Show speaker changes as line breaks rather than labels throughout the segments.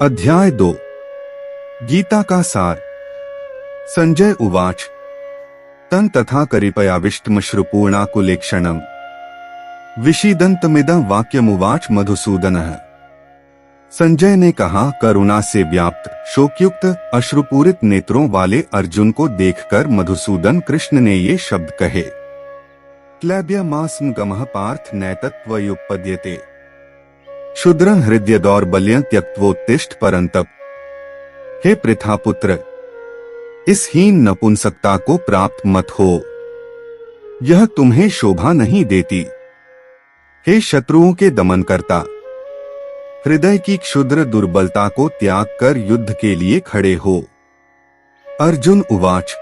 अध्याय 2 गीता का सार। संजय उवाच तं तथा करिपयाविष्टमश्रुपूर्णाकुलेक्षणम् विषीदन्तमिदं वाक्यमुवाच मधुसूदनः। संजय ने कहा, करुणा से व्याप्त शोकयुक्त अश्रुपूरित नेत्रों वाले अर्जुन को देखकर मधुसूदन कृष्ण ने ये शब्द कहे। क्लैब्यमास्म गमः पार्थ नैतत्त्वयुपपद्यते क्षुद्रं हृदय दौर्बल्यं त्यक्त्वोत्तिष्ठ परंतप। हे पृथापुत्र, इस हीन नपुंसकता को प्राप्त मत हो, यह तुम्हें शोभा नहीं देती। हे शत्रुओं के दमन करता, हृदय की क्षुद्र दुर्बलता को त्याग कर युद्ध के लिए खड़े हो। अर्जुन उवाच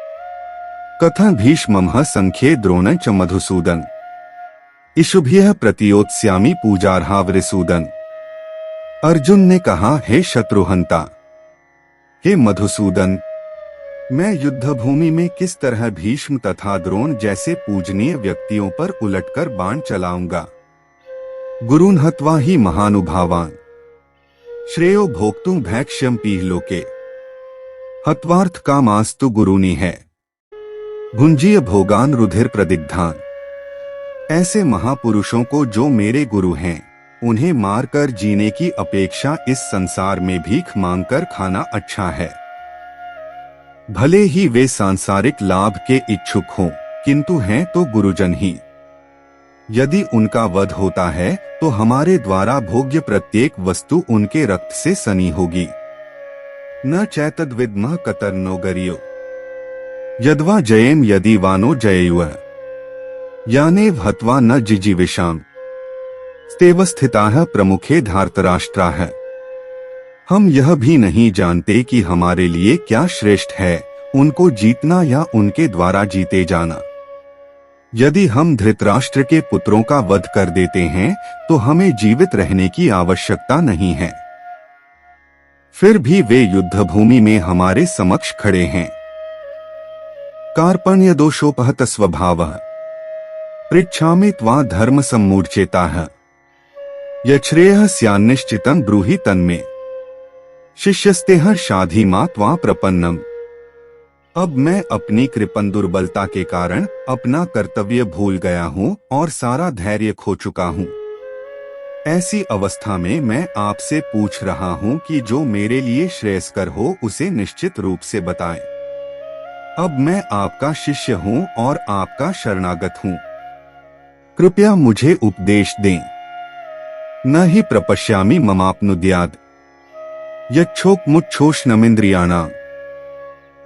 कथं भीष्मः संख्ये द्रोणं च मधुसूदन इषुभ्यः प्रतियोत्स्यामि पूजार्हावरिसूदन। अर्जुन ने कहा, हे शत्रुहंता, हे मधुसूदन, मैं युद्धभूमि में किस तरह भीष्म तथा द्रोण जैसे पूजनीय व्यक्तियों पर उलटकर बाण चलाऊंगा। गुरुन् हत्वा ही महानुभावान् श्रेयो भोक्तुं भैक्ष्यं पीहलोके हत्वार्थ कामास्तु गुरुनि है भुंजीय भोगान रुधिर प्रदिग्धान। ऐसे महापुरुषों को जो मेरे गुरु हैं, उन्हें मारकर जीने की अपेक्षा इस संसार में भीख मांगकर खाना अच्छा है। भले ही वे सांसारिक लाभ के इच्छुक हों, किंतु हैं तो गुरुजन ही। यदि उनका वध होता है तो हमारे द्वारा भोग्य प्रत्येक वस्तु उनके रक्त से सनी होगी। न चैतद्विद्मः कतर्नो गरियो यद्वा जयेम यदि वानो जयेयुः यानेव हत्वा न जिजीविषाम स्तेवस्थिताः प्रमुखे धार्तराष्ट्राः। हम यह भी नहीं जानते कि हमारे लिए क्या श्रेष्ठ है, उनको जीतना या उनके द्वारा जीते जाना। यदि हम धृतराष्ट्र के पुत्रों का वध कर देते हैं तो हमें जीवित रहने की आवश्यकता नहीं है। फिर भी वे युद्धभूमि में हमारे समक्ष खड़े हैं। कार्पण्य दोषोपहत स्वभावः पृच्छामि त्वा धर्म सम्मूढ़चेताः यच्छ्रेयः स्यान्निश्चितं ब्रूहि तन्मे शिष्यस्तेह शाधि मा त्वा प्रपन्नम। अब मैं अपनी कृपण दुर्बलता के कारण अपना कर्तव्य भूल गया हूँ और सारा धैर्य खो चुका हूँ। ऐसी अवस्था में मैं आपसे पूछ रहा हूँ कि जो मेरे लिए श्रेयस्कर हो उसे निश्चित रूप से बताएं। अब मैं आपका शिष्य हूँ और आपका शरणागत हूँ, कृपया मुझे उपदेश दें। न हि प्रपश्यामि ममाप्नुद्याद् यच्छोकमुच्छोषणमिन्द्रियाणाम्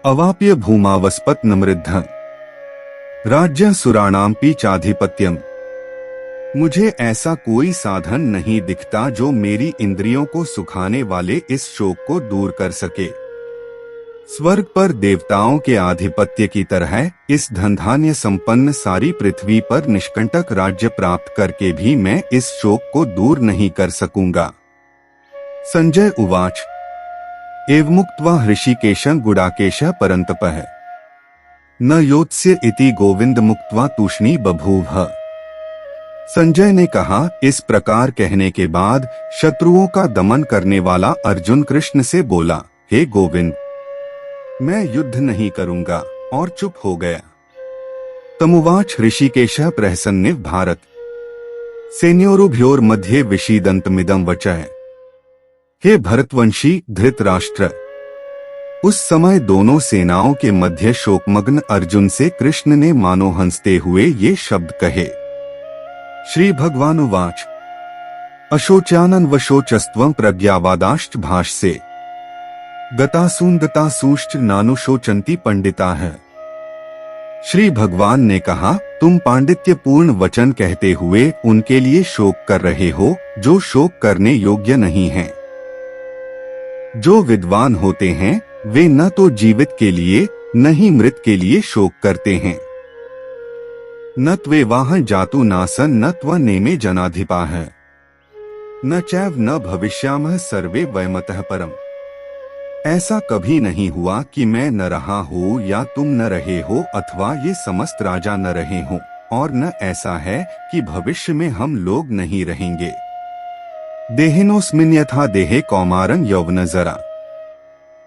अवाप्य भूमावस्पत् नमृद्धं राज्य सुराणामपि चाधिपत्यम। मुझे ऐसा कोई साधन नहीं दिखता जो मेरी इंद्रियों को सुखाने वाले इस शोक को दूर कर सके। स्वर्ग पर देवताओं के आधिपत्य की तरह इस धनधान्य संपन्न सारी पृथ्वी पर निष्कंटक राज्य प्राप्त करके भी मैं इस शोक को दूर नहीं कर सकूंगा। संजय उवाच एवमुक्त्वा हृषिकेशं गुडाकेशः परन्तपः न योत्स्य इति गोविंद मुक्त्वा तूष्णी बभूव। संजय ने कहा, इस प्रकार कहने के बाद शत्रुओं का दमन करने वाला अर्जुन कृष्ण से बोला, हे गोविंद, मैं युद्ध नहीं करूंगा, और चुप हो गया। तमुवाच ऋषिकेशः प्रहसन्निव भारत सेन्योरुभयोर्मध्ये विषीदन्तमिदं वचः। हे भरतवंशी धृतराष्ट्र, उस समय दोनों सेनाओं के मध्य शोकमग्न अर्जुन से कृष्ण ने मानो हंसते हुए ये शब्द कहे। श्री भगवानुवाच अशोच्यानन वशोचस्त्वं प्रज्ञावादाश्च भाष्ये गतासून्दतासूश्च नानुशोचन्ति पंडिताः। श्री भगवान ने कहा, तुम पांडित्यपूर्ण वचन कहते हुए उनके लिए शोक कर रहे हो जो शोक करने योग्य नहीं हैं। जो विद्वान होते हैं वे न तो जीवित के लिए न ही मृत के लिए शोक करते हैं। न त्वेवाह जातु नासन न त्व नेमे जनाधिपाः न चैव न भविष्यामः सर्वे वयमतः परम। ऐसा कभी नहीं हुआ कि मैं न रहा हो या तुम न रहे हो अथवा ये समस्त राजा न रहे हो, और न ऐसा है कि भविष्य में हम लोग नहीं रहेंगे। देहिनोस्मिन् यथा देहे कौमारं यौवनजरा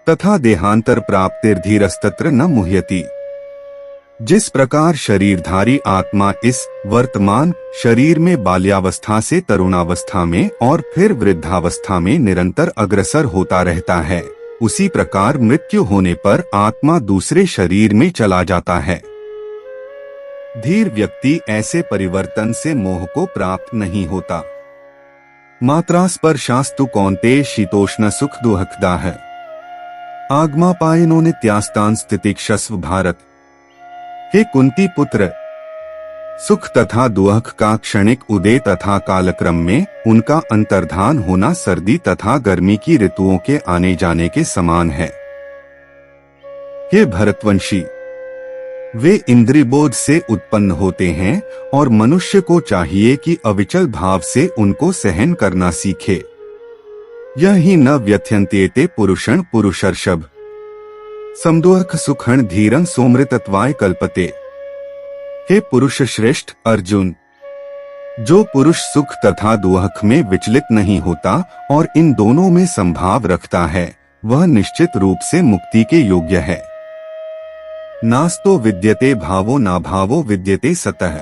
तथा देहांतर प्राप्तिर्धीरस्तत्र न मुह्यति। जिस प्रकार शरीरधारी आत्मा इस वर्तमान शरीर में बाल्यावस्था से तरुणावस्था में और फिर वृद्धावस्था में निरंतर अग्रसर होता रहता है, उसी प्रकार मृत्यु होने पर आत्मा दूसरे शरीर में चला जाता है। धीर व्यक्ति ऐसे परिवर्तन से मोह को प्राप्त नहीं होता। मात्रा स्पर्शास्तु कौन्तेय शीतोष्ण सुख दुहकदा है। आगमापायनो नित्यास्तान स्थितिक्षस्व भारत। हे कुंती पुत्र, सुख तथा दुख का क्षणिक उदय तथा कालक्रम में उनका अंतर्धान होना सर्दी तथा गर्मी की ऋतुओं के आने जाने के समान है। हे भरतवंशी, वे इंद्रियबोध से उत्पन्न होते हैं और मनुष्य को चाहिए कि अविचल भाव से उनको सहन करना सीखे। यह ही न व्यथ्यन्त्येते पुरुषं पुरुषर्षभ समदुःख सुखं धीरं सोमृतत्वाय कल्पते। हे पुरुष श्रेष्ठ अर्जुन, जो पुरुष सुख तथा दुख में विचलित नहीं होता और इन दोनों में संभाव रखता है, वह निश्चित रूप से मुक्ति के योग्य है। नास्तो विद्यते भावो नाभावो विद्यते सतः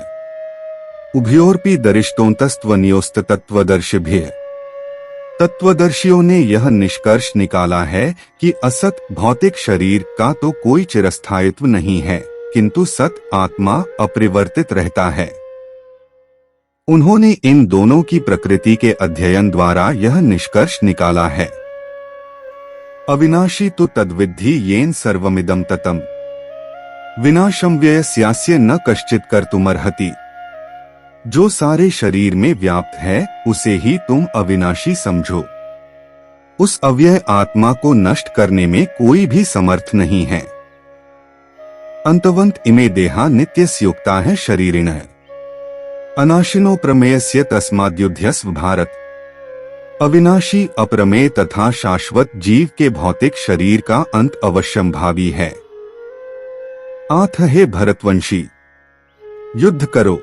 उभयोरपि दरिष्टोन्तस्त्वन्योस्त तत्वदर्शिभिः। तत्वदर्शियों ने यह निष्कर्ष निकाला है कि असत भौतिक शरीर का तो कोई चिरस्थायित्व नहीं है, किंतु सत आत्मा अपरिवर्तित रहता है। उन्होंने इन दोनों की प्रकृति के अध्ययन द्वारा यह निष्कर्ष निकाला है। अविनाशी तो तद्विद्धि येन सर्वमिदं ततम् विनाशं व्ययस्यास्य न कश्चित् कर्तुमर्हति। जो सारे शरीर में व्याप्त है, उसे ही तुम अविनाशी समझो। उस अव्यय आत्मा को नष्ट करने में कोई भी समर्थ नहीं है। अंतवंत इमे देहा नित्यस्युक्ता है शरीरिणः अनाशिनो प्रमेयस्य तस्माद्युध्यस्व भारत। अविनाशी अप्रमेय तथा शाश्वत जीव के भौतिक शरीर का अंत अवश्यंभावी है। आथ हे भरतवंशी, युद्ध करो।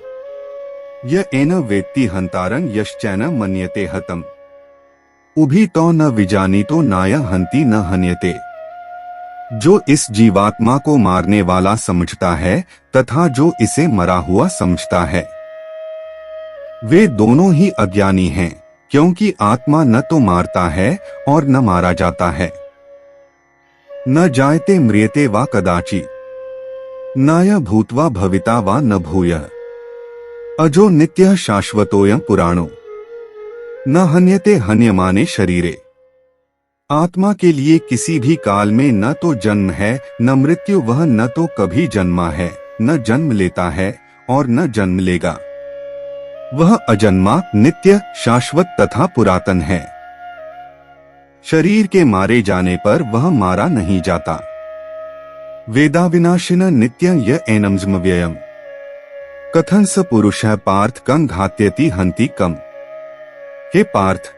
य एन वेत्ति हंतारं यश्चैन मन्यते हतम् उभी तो न विजानीतो नाय हंति न हन्यते। जो इस जीवात्मा को मारने वाला समझता है तथा जो इसे मरा हुआ समझता है, वे दोनों ही अज्ञानी हैं, क्योंकि आत्मा न तो मारता है और न मारा जाता है। न जायते म्रियते वा कदाचि नाय भूत्वा भविता वा न भूयः। अजो नित्यः शाश्वतोऽयं पुराणो न हन्यते हन्यमाने शरीरे। आत्मा के लिए किसी भी काल में न तो जन्म है न मृत्यु, वह न तो कभी जन्मा है, न जन्म लेता है और न जन्म लेगा। वह अजन्मा, नित्य, शाश्वत तथा पुरातन है। शरीर के मारे जाने पर वह मारा नहीं जाता। वेदाविनाशिन नित्यं य एनम् व्ययम् कथं स पुरुषः पार्थ कं घात्यति हन्ति कम। हे पार्थ,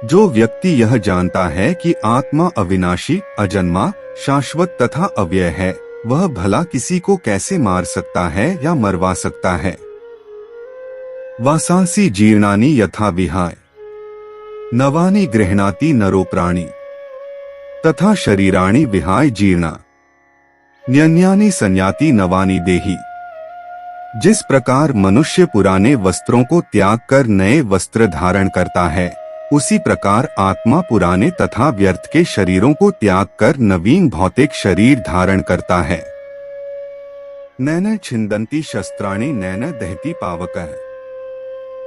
जो व्यक्ति यह जानता है कि आत्मा अविनाशी, अजन्मा, शाश्वत तथा अव्यय है, वह भला किसी को कैसे मार सकता है या मरवा सकता है। वासांसि जीर्णानि यथा विहाय नवानि गृह्णाति नरो प्राणी तथा शरीराणि विहाय जीर्णा न्यन्यानि संयाति नवानि देहि। जिस प्रकार मनुष्य पुराने वस्त्रों को त्याग कर नए वस्त्र धारण करता है, उसी प्रकार आत्मा पुराने तथा व्यर्थ के शरीरों को त्याग कर नवीन भौतिक शरीर धारण करता है। नैन छिन्दन्ति शस्त्राणि नैन दहति पावकः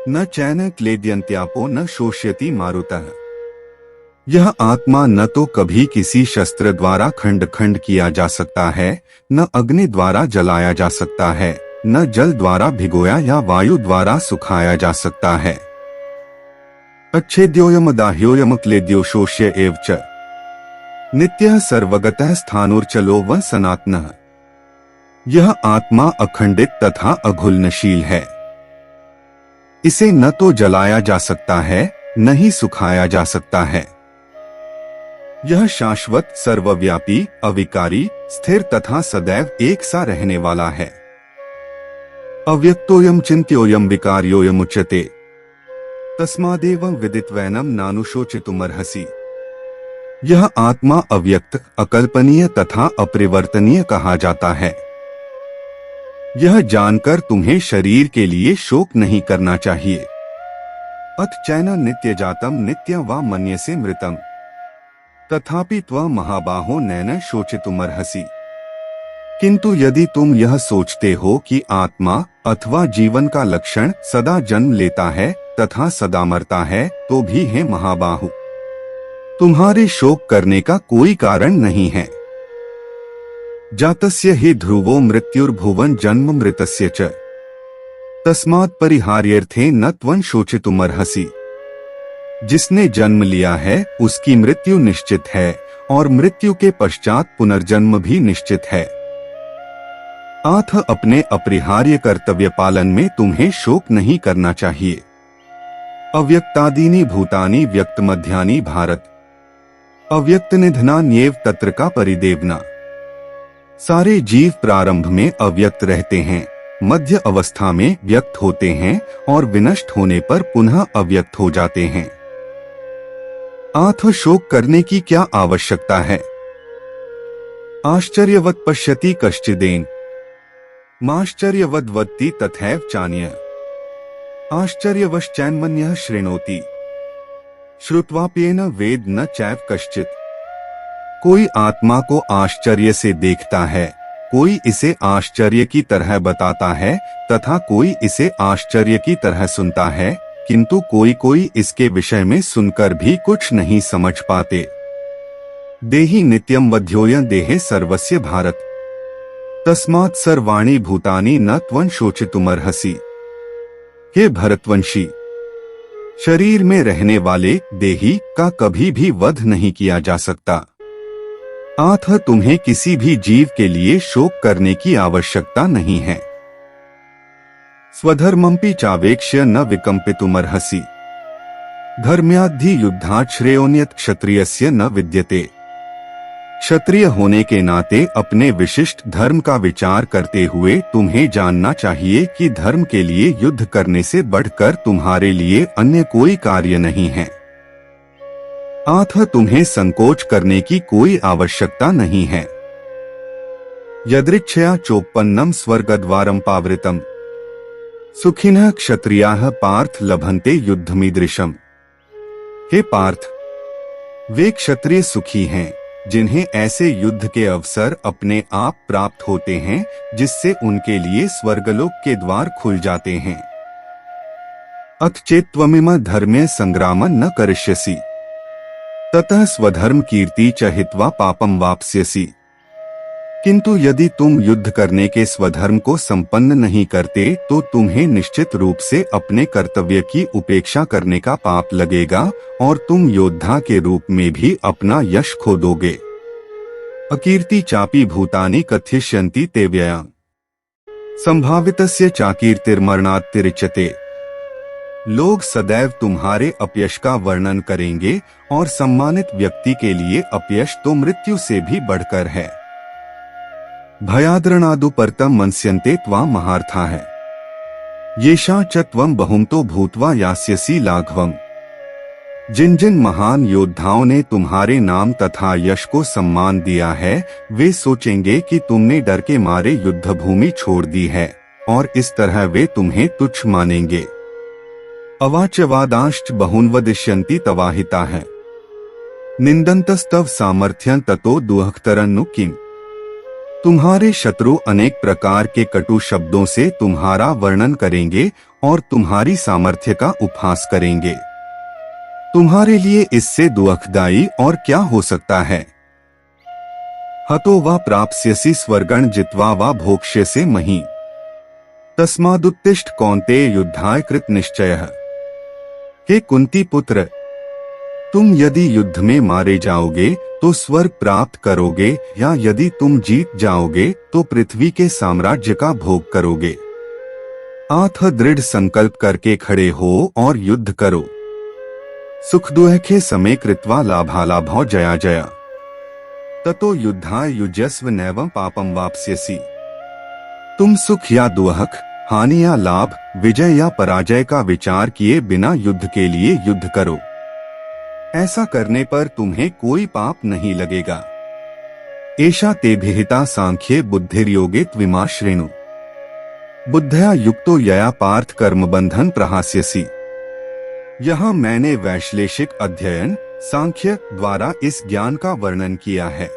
न चैन क्लेद्यन्त्यापो न शोष्यति मारुतः। यह आत्मा न तो कभी किसी शस्त्र द्वारा खंड खंड किया जा सकता है, न अग्नि द्वारा जलाया जा सकता है, न जल द्वारा भिगोया या वायु द्वारा सुखाया जा सकता है। अच्छेद्योयम दाह्योयम क्लेद्यो शोष्य एव च नित्यः सर्वगतः स्थानोर्चलो व सनातनः। यह आत्मा अखंडित तथा अघुलनशील है। इसे न तो जलाया जा सकता है, न ही सुखाया जा सकता है। यह शाश्वत, सर्वव्यापी, अविकारी, स्थिर तथा सदैव एक सा रहने वाला है। अव्यक्तोयम चिन्त्योयम विकार्योयम उच्यते। तस्मादेवं विदित्वैनं नानुशोचितुमर्हसि। यह आत्मा अव्यक्त, अकल्पनीय तथा अपरिवर्तनीय कहा जाता है। यह जानकर तुम्हें शरीर के लिए शोक नहीं करना चाहिए। अथ चैन नित्य जातम नित्यं वा मन्यसे मृतम तथापि त्वं महाबाहो नैन शोचितुमर्हसि। किंतु यदि तुम यह सोचते हो कि आत्मा अथवा जीवन का लक्षण सदा जन्म लेता है तथा सदा मरता है, तो भी हे महाबाहु, तुम्हारे शोक करने का कोई कारण नहीं है। जातस्य हि ध्रुवो मृत्युर्भुवन जन्म मृतस्य च तस्मात् परिहार्यर्थे न त्वं शोचितुमर्हसि। जिसने जन्म लिया है उसकी मृत्यु निश्चित है और मृत्यु के पश्चात पुनर्जन्म भी निश्चित है। अथ अपने अपरिहार्य कर्तव्य पालन में तुम्हें शोक नहीं करना चाहिए। अव्यक्तादीनि भूतानि व्यक्त मध्यानि भारत अव्यक्त निधनान्येव तत्र का परिदेवना। सारे जीव प्रारंभ में अव्यक्त रहते हैं, मध्य अवस्था में व्यक्त होते हैं और विनष्ट होने पर पुनः अव्यक्त हो जाते हैं। अथ शोक करने की क्या आवश्यकता है। आश्चर्यवत् पश्यति कश्चिदेन माश्चर्यवद् वदति तथैव चान्यः आश्चर्यवश्चैन्मन्यः शृणोति श्रुत्वाप्येन वेद न चैव कश्चित्। कोई आत्मा को आश्चर्य से देखता है, कोई इसे आश्चर्य की तरह बताता है तथा कोई इसे आश्चर्य की तरह सुनता है, किंतु कोई कोई इसके विषय में सुनकर भी कुछ नहीं समझ पाते। देहि नित्यं वध्योऽयं देहे सर्वस्य भारत तस्मात् सर्वाणि भूतानि न त्वं शोचितुमर्हसि। हे भरतवंशी, शरीर में रहने वाले देही का कभी भी वध नहीं किया जा सकता। अथ तुम्हें किसी भी जीव के लिए शोक करने की आवश्यकता नहीं है। स्वधर्मंपि चावेक्ष्य न विकंपितुमर्हसि। धर्म्याद्धि युद्धात् श्रेयोन्यत् क्षत्रियस्य न विद्यते। क्षत्रिय होने के नाते अपने विशिष्ट धर्म का विचार करते हुए तुम्हें जानना चाहिए कि धर्म के लिए युद्ध करने से बढ़कर तुम्हारे लिए अन्य कोई कार्य नहीं है। अथ तुम्हें संकोच करने की कोई आवश्यकता नहीं है। यदृच्छया चोपन्नम स्वर्गद्वारम पावृतम सुखिनः क्षत्रियाः पार्थ लभन्ते युद्धमीदृशम। हे पार्थ, वे क्षत्रिय सुखी हैं जिन्हें ऐसे युद्ध के अवसर अपने आप प्राप्त होते हैं जिससे उनके लिए स्वर्गलोक के द्वार खुल जाते हैं। अथ चेत्त्वमिम धर्मे संग्रामं न करिष्यसि ततः स्वधर्म कीर्ति च हित्वा पापम वाप्स्यसि। किंतु यदि तुम युद्ध करने के स्वधर्म को संपन्न नहीं करते तो तुम्हें निश्चित रूप से अपने कर्तव्य की उपेक्षा करने का पाप लगेगा और तुम योद्धा के रूप में भी अपना यश खो दोगे। अकीर्ति चापि भूतानि कथयिष्यन्ति ते व्यया संभावितस्य चाकीर्तिर्मरणात् तिरिच्यते। लोग सदैव तुम्हारे अपयश का वर्णन करेंगे और सम्मानित व्यक्ति के लिए अपयश तो मृत्यु से भी बढ़कर है। भयाद्रणादु परतम मनस्यन्ते त्वां महार्था है येषां च त्वं बहुमतो भूत्वा यास्यसि लाघवम्। जिन जिन महान योद्धाओं ने तुम्हारे नाम तथा यश को सम्मान दिया है, वे सोचेंगे कि तुमने डर के मारे युद्ध भूमि छोड़ दी है और इस तरह वे तुम्हें तुच्छ मानेंगे। अवाच्यवादांश्च बहून् वदिष्यन्ति तवाहिता है निंदन्तस्तव सामर्थ्यं ततो दुःखतरन्नु किम्। तुम्हारे शत्रु अनेक प्रकार के कटु शब्दों से तुम्हारा वर्णन करेंगे और तुम्हारी सामर्थ्य का उपहास करेंगे। तुम्हारे लिए इससे दुखदायी और क्या हो सकता है। हतो वा प्राप्स्यसि स्वर्गं जित्वा वा भोक्ष्यसे महीं तस्मादुत्तिष्ठ कौन्तेय युद्धाय कृत निश्चयः। हे कुंती पुत्र, तुम यदि युद्ध में मारे जाओगे तो स्वर्ग प्राप्त करोगे या यदि तुम जीत जाओगे तो पृथ्वी के साम्राज्य का भोग करोगे। अथ दृढ़ संकल्प करके खड़े हो और युद्ध करो। सुख दुःखे समे कृत्वा लाभालाभौ जया जया ततो युद्धाय युजस्व नैवं पापम वाप्स्यसि। तुम सुख या दुःख हानि या लाभ, विजय या पराजय का विचार किए बिना युद्ध के लिए युद्ध करो। ऐसा करने पर तुम्हें कोई पाप नहीं लगेगा। एषा ते विहिता सांख्ये बुद्धिर्योगे त्विमा श्रेणु। बुद्धया युक्तो यया पार्थ कर्म बंधन प्रहास्यसि। यहाँ मैंने वैश्लेषिक अध्ययन सांख्य द्वारा इस ज्ञान का वर्णन किया है।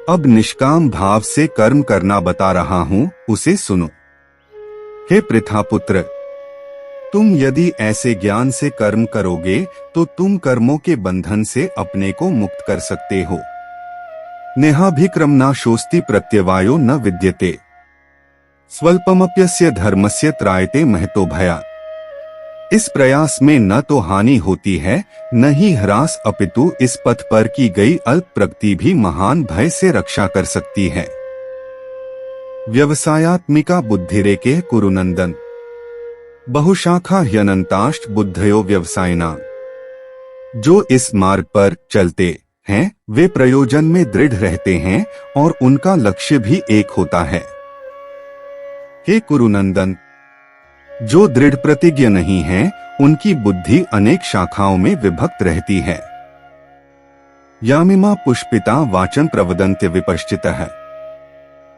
अब निष्काम भाव से कर्म करना बता रहा हूँ, उसे सुनो। हे पृथापुत्र, तुम यदि ऐसे ज्ञान से कर्म करोगे तो तुम कर्मों के बंधन से अपने को मुक्त कर सकते हो। नेहाभिक्रमना शोस्ति प्रत्यवायो न विद्यते, स्वल्पमप्यस्य धर्मस्य त्रायते महतो भया। इस प्रयास में न तो हानि होती है न ही ह्रास, अपितु इस पथ पर की गई अल्प प्रगति भी महान भय से रक्षा कर सकती है। व्यवसायात्मिका बुद्धिरेके कुरुनंदन, बहुशाखा ह्यनंताष्ट बुद्धयो व्यवसायिना। जो इस मार्ग पर चलते हैं वे प्रयोजन में दृढ़ रहते हैं और उनका लक्ष्य भी एक होता है। हे कुरुनंदन, जो दृढ़ प्रतिज्ञ नहीं है उनकी बुद्धि अनेक शाखाओं में विभक्त रहती है। यामिमा पुष्पिता वाचन प्रवदन्त्य विपश्चितः,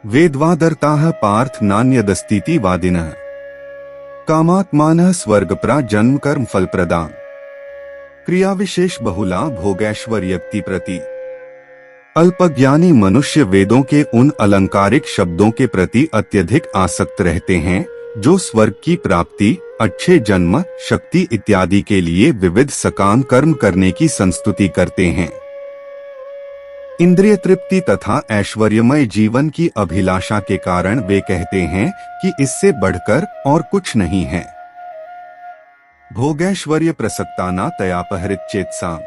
वेदवादर्ताः पार्थ नान्यदस्तीति वादिनः। कामात्मानः स्वर्गप्रा जन्म कर्म फलप्रदा, क्रिया विशेष बहुला भोगैश्वर्यक्ति प्रति। अल्पज्ञानी मनुष्य वेदों के उन अलंकारिक शब्दों के प्रति अत्यधिक आसक्त रहते हैं जो स्वर्ग की प्राप्ति, अच्छे जन्म, शक्ति इत्यादि के लिए विविध सकाम कर्म करने की संस्तुति करते हैं। इंद्रिय तृप्ति तथा ऐश्वर्यमय जीवन की अभिलाषा के कारण वे कहते हैं कि इससे बढ़कर और कुछ नहीं है। भोगैश्वर्य प्रसक्ताना तयापहृत चेतसा,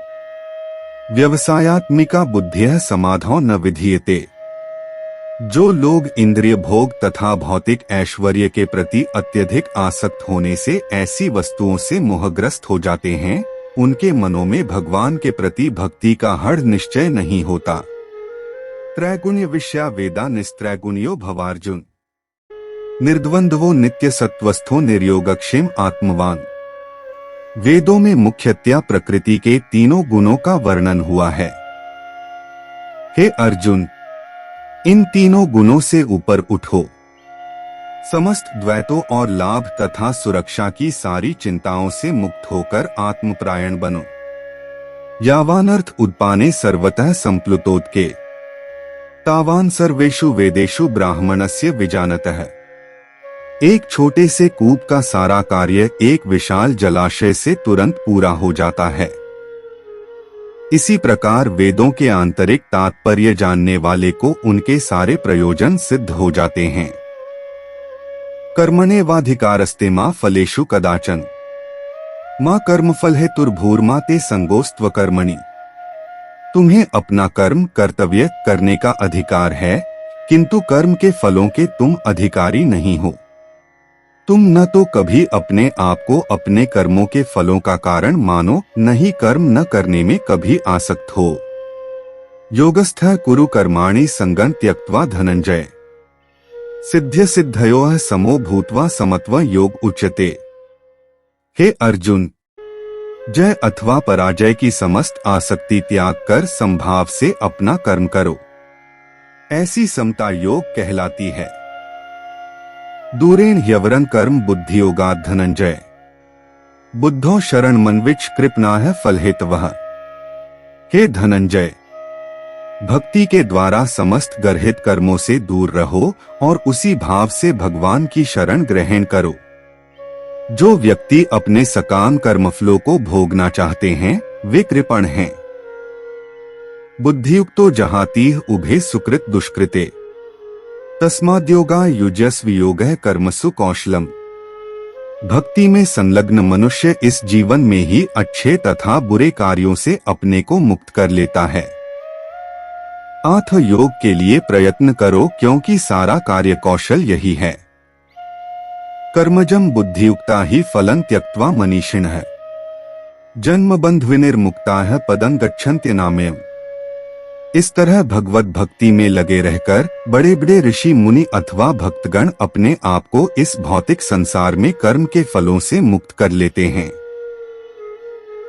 व्यवसायात्मिका बुद्धिः समाधौ न विधीयते। जो लोग इंद्रिय भोग तथा भौतिक ऐश्वर्य के प्रति अत्यधिक आसक्त होने से ऐसी वस्तुओं से मोहग्रस्त हो जाते हैं, उनके मनों में भगवान के प्रति भक्ति का हृद निश्चय नहीं होता। त्रैगुण्य विषया वेदा निस्त्रैगुण्यो भवार्जुन, निर्द्वंद्वो नित्य सत्वस्थो निर्योगक्षेम आत्मवान। वेदों में मुख्यतया प्रकृति के तीनों गुणों का वर्णन हुआ है। हे अर्जुन, इन तीनों गुणों से ऊपर उठो। समस्त द्वैतों और लाभ तथा सुरक्षा की सारी चिंताओं से मुक्त होकर आत्मपरायण बनो। यावानर्थ उद्पाने सर्वतः संप्लुतोदके, तावान सर्वेषु वेदेषु ब्राह्मणस्य विजानतः। एक छोटे से कूप का सारा कार्य एक विशाल जलाशय से तुरंत पूरा हो जाता है। इसी प्रकार वेदों के आंतरिक तात्पर्य जानने वाले को उनके सारे प्रयोजन सिद्ध हो जाते हैं। कर्मण्येवाधिकारस्ते मां फलेषु कदाचन, मां कर्मफल हेतुर्भूर्मा ते संगोस्त्व कर्मणि। तुम्हें अपना कर्म कर्तव्य करने का अधिकार है, किंतु कर्म के फलों के तुम अधिकारी नहीं हो। तुम न तो कभी अपने आप को अपने कर्मों के फलों का कारण मानो, न ही कर्म न करने में कभी आसक्त हो। योगस्थः कुरु कर्माणि संगं त्यक्त्वा धनंजय, सिद्ध्य सिद्धयोः समो भूत्वा समत्व योग उच्यते। हे अर्जुन, जय अथवा पराजय की समस्त आसक्ति त्याग कर संभाव से अपना कर्म करो, ऐसी समता योग कहलाती है। दूरेण ह्यवरं कर्म बुद्धियोगात् धनंजय, बुद्धो शरण मनविच कृपणाः फलहेतवः। हे धनंजय, भक्ति के द्वारा समस्त गर्हित कर्मों से दूर रहो और उसी भाव से भगवान की शरण ग्रहण करो। जो व्यक्ति अपने सकाम कर्मफलों को भोगना चाहते हैं वे कृपण हैं। बुद्धियुक्तो जहातीह उभे सुकृत दुष्कृते, तस्माद्योगा युजस्व योगः कर्मसु कौशलम। भक्ति में संलग्न मनुष्य इस जीवन में ही अच्छे तथा बुरे कार्यों से अपने को मुक्त कर लेता है। आत्म योग के लिए प्रयत्न करो, क्योंकि सारा कार्य कौशल यही है। कर्मजम बुद्धियुक्ता ही फलं त्यक्त्वा मनीषिणः, जन्म बंध विनिर्मुक्ताः पदं गच्छन्त्यनामयम्। इस तरह भगवत भक्ति में लगे रहकर बड़े बड़े ऋषि मुनि अथवा भक्तगण अपने आप को इस भौतिक संसार में कर्म के फलों से मुक्त कर लेते हैं।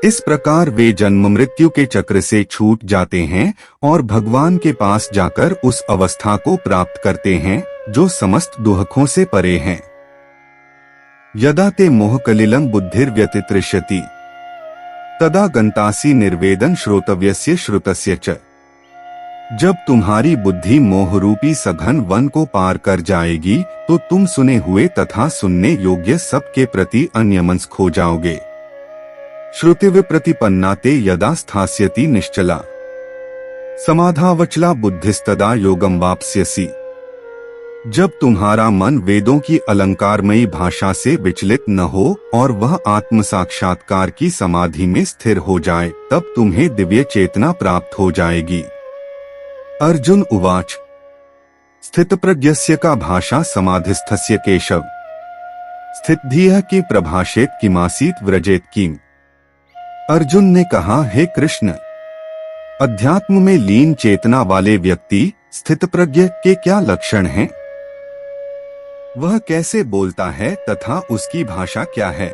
इस प्रकार वे जन्म मृत्यु के चक्र से छूट जाते हैं और भगवान के पास जाकर उस अवस्था को प्राप्त करते हैं जो समस्त दुखों से परे हैं। यदा ते मोह कलिलं बुद्धिर्व्यतितृष्यति तदा गंतासि निर्वेदन श्रोतव्यस्य श्रुतस्य च। जब तुम्हारी बुद्धि मोह रूपी सघन वन को पार कर जाएगी तो तुम सुने हुए तथा सुनने योग्य सबके प्रति अन्यमनस्क खो जाओगे। श्रुतिव प्रतिपन्ना ते यदा स्थास्यति निश्चला समाधावचला बुद्धिस्तदा योगम वाप्स्यसि। जब तुम्हारा मन वेदों की अलंकारमयी भाषा से विचलित न हो और वह आत्म साक्षात्कार की समाधि में स्थिर हो जाए तब तुम्हें दिव्य चेतना प्राप्त हो जाएगी। अर्जुन उवाच स्थितप्रज्ञस्य का भाषा समाधिस्थस्य केशव स्थितधियः की प्रभाषेत किमासीत व्रजेत किम। अर्जुन ने कहा, हे कृष्ण, अध्यात्म में लीन चेतना वाले व्यक्ति स्थितप्रज्ञ के क्या लक्षण हैं? वह कैसे बोलता है तथा उसकी भाषा क्या है?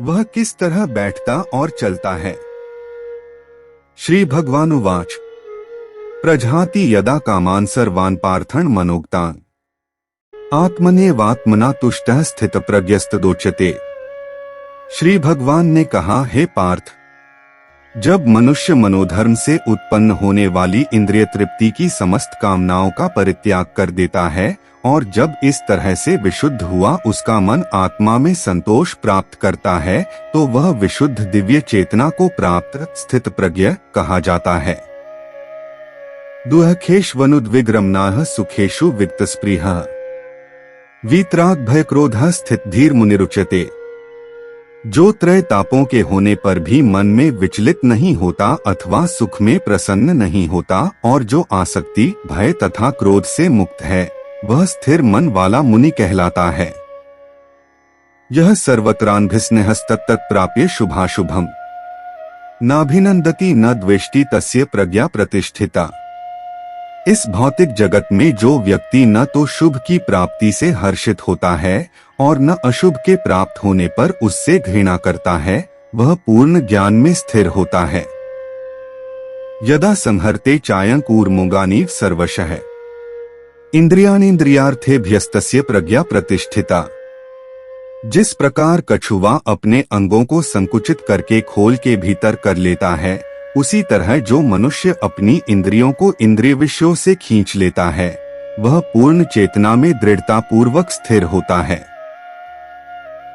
वह किस तरह बैठता और चलता है? श्री भगवानुवाच प्रजाति यदा कामान सर्वान् पार्थन मनोक्तान् आत्मनेवात्मना तुष्टः स्थितप्रज्ञस्तदोच्यते। श्री भगवान ने कहा, हे पार्थ, जब मनुष्य मनोधर्म से उत्पन्न होने वाली इंद्रिय तृप्ति की समस्त कामनाओं का परित्याग कर देता है और जब इस तरह से विशुद्ध हुआ उसका मन आत्मा में संतोष प्राप्त करता है तो वह विशुद्ध दिव्य चेतना को प्राप्त स्थित प्रज्ञ कहा जाता है। दुःखेष्वनुद्विग्रमनाः सुखेषु वित्तस्पृहः वीतराग भय क्रोधः स्थितधीर मुनिरुच्यते। जो त्रय तापों के होने पर भी मन में विचलित नहीं होता अथवा सुख में प्रसन्न नहीं होता और जो आसक्ति भय तथा क्रोध से मुक्त है वह स्थिर मन वाला मुनि कहलाता है। यह सर्वत्रान्भिस्नेहस्तत्तत् प्राप्य शुभाशुभम नाभिनंदति न द्वेष्टि तस्य प्रज्ञा प्रतिष्ठिता। इस भौतिक जगत में जो व्यक्ति न तो शुभ की प्राप्ति से हर्षित होता है और न अशुभ के प्राप्त होने पर उससे घृणा करता है वह पूर्ण ज्ञान में स्थिर होता है। यदा संहरते चायंकूर्मुगानीव सर्वशः इंद्रियाणीन्द्रियार्थेभ्यस्तस्य प्रज्ञा प्रतिष्ठिता। जिस प्रकार कछुआ अपने अंगों को संकुचित करके खोल के भीतर कर लेता है उसी तरह जो मनुष्य अपनी इंद्रियों को इंद्रिय विषयों से खींच लेता है वह पूर्ण चेतना में दृढ़ता पूर्वक स्थिर होता है।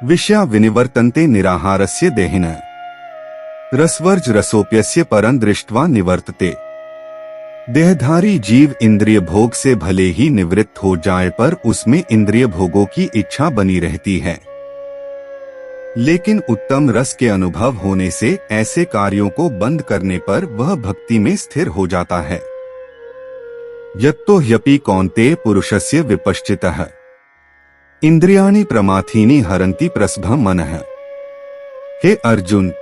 विषया विनिवर्तन्ते निराहारस्य देहिनः रसवर्ज रसोप्यस्य परं दृष्ट्वा निवर्तते। देहधारी जीव इंद्रिय भोग से भले ही निवृत्त हो जाए पर उसमें इंद्रिय भोगों की इच्छा बनी रहती है, लेकिन उत्तम रस के अनुभव होने से ऐसे कार्यों को बंद करने पर वह भक्ति में स्थिर हो जाता है। यत्तो ह्यपि कौन्तेय पुरुषस्य विपश्चितः इंद्रियाणि प्रमाथीनि हरन्ति प्रसभं मनः। हे अर्जुन,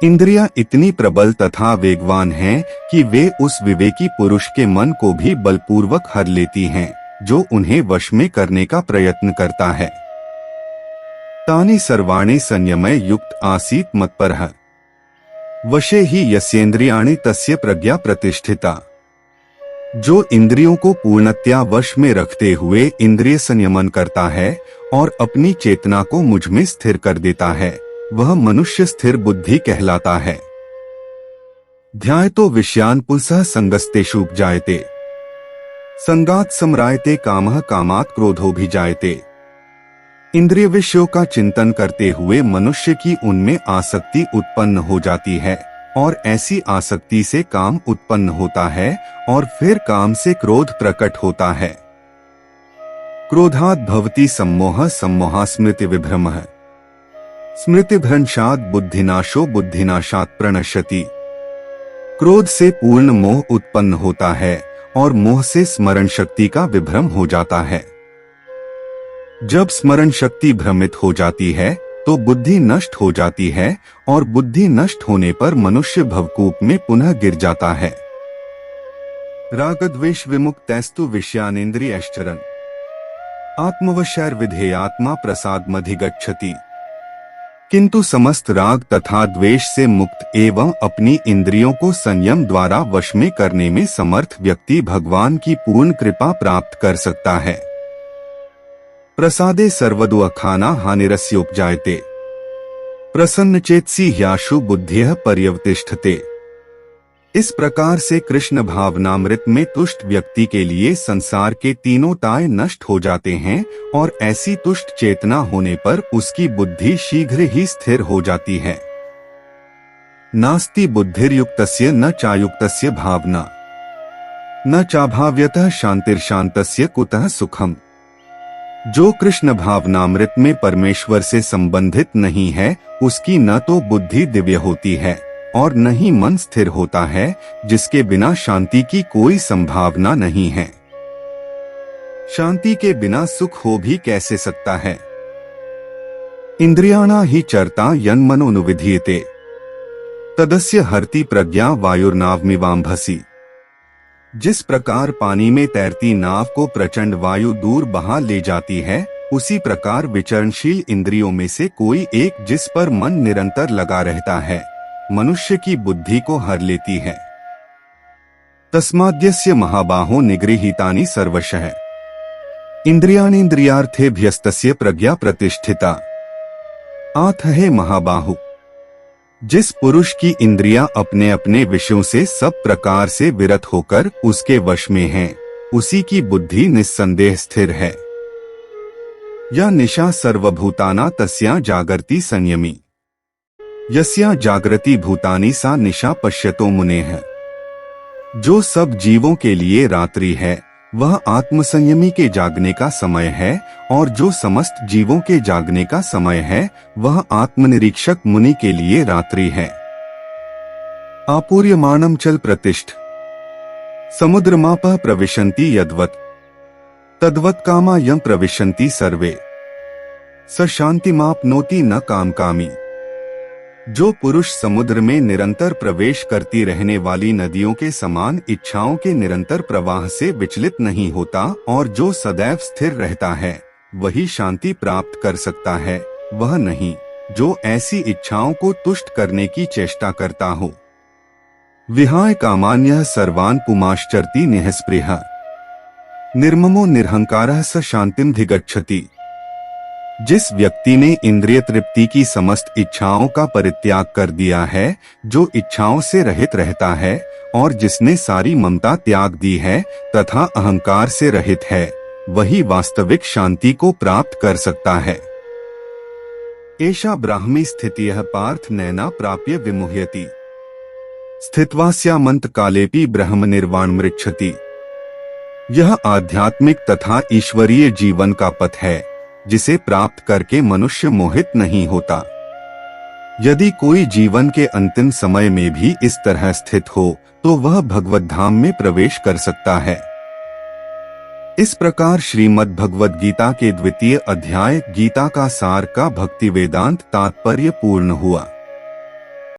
इंद्रियां इतनी प्रबल तथा वेगवान हैं कि वे उस विवेकी पुरुष के मन को भी बलपूर्वक हर लेती हैं जो उन्हें वश में करने का प्रयत्न करता है। तानि सर्वाणि संयमय युक्त आसीत मत्परः वशे ही यस्येन्द्रियाणि तस्य प्रज्ञा प्रतिष्ठिता। जो इंद्रियों को पूर्णतया वश में रखते हुए इंद्रिय संयमन करता है और अपनी चेतना को मुझ में स्थिर कर देता है वह मनुष्य स्थिर बुद्धि कहलाता है। ध्यायतो विषयान् पुंसः संगस्तेषु उपजायते संगात् सम्रायते कामः कामात् क्रोधोऽभिजायते। इंद्रिय विषयों का चिंतन करते हुए मनुष्य की उनमें आसक्ति उत्पन्न हो जाती है और ऐसी आसक्ति से काम उत्पन्न होता है और फिर काम से क्रोध प्रकट होता है। क्रोधात् भवति सम्मोहः सम्मोहात् स्मृति विभ्रमः स्मृतिभ्रंशात् बुद्धिनाशो बुद्धिनाशात् प्रणश्यति। क्रोध से पूर्ण मोह उत्पन्न होता है और मोह से स्मरण शक्ति का विभ्रम हो जाता है। जब स्मरण शक्ति भ्रमित हो जाती है तो बुद्धि नष्ट हो जाती है और बुद्धि नष्ट होने पर मनुष्य भवकूप में पुनः गिर जाता है। रागद्वेष विमुक्तैस्तु विषयानेन्द्रियश्चरन् आत्मवशैर्विधेयात्मा प्रसादमधिगच्छति। किंतु समस्त राग तथा द्वेष से मुक्त एवं अपनी इंद्रियों को संयम द्वारा वश में करने में समर्थ व्यक्ति भगवान की पूर्ण कृपा प्राप्त कर सकता है। प्रसादे सर्वदुःखाना हानिरस्योपजायते प्रसन्नचेतसी ह्याशु बुद्धिः पर्यवतिष्ठते। इस प्रकार से कृष्ण भावनामृत में तुष्ट व्यक्ति के लिए संसार के तीनों ताए नष्ट हो जाते हैं और ऐसी तुष्ट चेतना होने पर उसकी बुद्धि शीघ्र ही स्थिर हो जाती है। नास्ति बुद्धिर्युक्तस्य न चायुक्तस्य भावना न चाभाव्यतः शांतिर्शांतस्य कुतः सुखम। जो कृष्ण भावनामृत में परमेश्वर से संबंधित नहीं है उसकी न तो बुद्धि दिव्य होती है और न ही मन स्थिर होता है, जिसके बिना शांति की कोई संभावना नहीं है। शांति के बिना सुख हो भी कैसे सकता है। इंद्रियाणा ही चरता यन्मनोनुविधीयते तदस्य हरति प्रज्ञा वायुर्नावमिवाम्भसि। जिस प्रकार पानी में तैरती नाव को प्रचंड वायु दूर बहा ले जाती है, उसी प्रकार विचरणशील इंद्रियों में से कोई एक जिस पर मन निरंतर लगा रहता है मनुष्य की बुद्धि को हर लेती है। तस्माद्यस्य महाबाहो निगृहीतानि सर्वशः इंद्रियाणीन्द्रियार्थेभ्यस्तस्य प्रज्ञा प्रतिष्ठिता। आथ हे महाबाहु, जिस पुरुष की इंद्रियां अपने अपने विषयों से सब प्रकार से विरत होकर उसके वश में हैं, उसी की बुद्धि निस्संदेह स्थिर है। या निशा सर्वभूताना तस्या जागर्ति संयमी यस्या जागृति भूतानि सा निशा पश्यतो मुनेः। जो सब जीवों के लिए रात्रि है वह आत्मसंयमी के जागने का समय है और जो समस्त जीवों के जागने का समय है वह आत्मनिरीक्षक मुनि के लिए रात्रि है। आपूर्यमाणं चल प्रतिष्ठ समुद्रमापः प्रविशन्ति यद्वत् तद्वत् कामा यं प्रविशन्ति सर्वे स शान्तिमाप्नोति न कामकामी। जो पुरुष समुद्र में निरंतर प्रवेश करती रहने वाली नदियों के समान इच्छाओं के निरंतर प्रवाह से विचलित नहीं होता और जो सदैव स्थिर रहता है वही शांति प्राप्त कर सकता है, वह नहीं जो ऐसी इच्छाओं को तुष्ट करने की चेष्टा करता हो। विहाय कामान्यः सर्वान् पुमाश्चरति निःस्पृहः निर्ममो निरहंकारः स शान्तिमधिगच्छति। जिस व्यक्ति ने इंद्रिय तृप्ति की समस्त इच्छाओं का परित्याग कर दिया है, जो इच्छाओं से रहित रहता है और जिसने सारी ममता त्याग दी है तथा अहंकार से रहित है, वही वास्तविक शांति को प्राप्त कर सकता है। एषा ब्राह्मी स्थितियः पार्थ नैना प्राप्य विमुह्यति स्थित्वास्यामन्त कालेपि ब्रह्म निर्वाण मृच्छति। यह आध्यात्मिक तथा ईश्वरीय जीवन का पथ है जिसे प्राप्त करके मनुष्य मोहित नहीं होता। यदि कोई जीवन के अंतिम समय में भी इस तरह स्थित हो तो वह भगवत धाम में प्रवेश कर सकता है। इस प्रकार श्रीमद् भगवद गीता के 2वें अध्याय गीता का सार का भक्ति वेदांत तात्पर्य पूर्ण हुआ।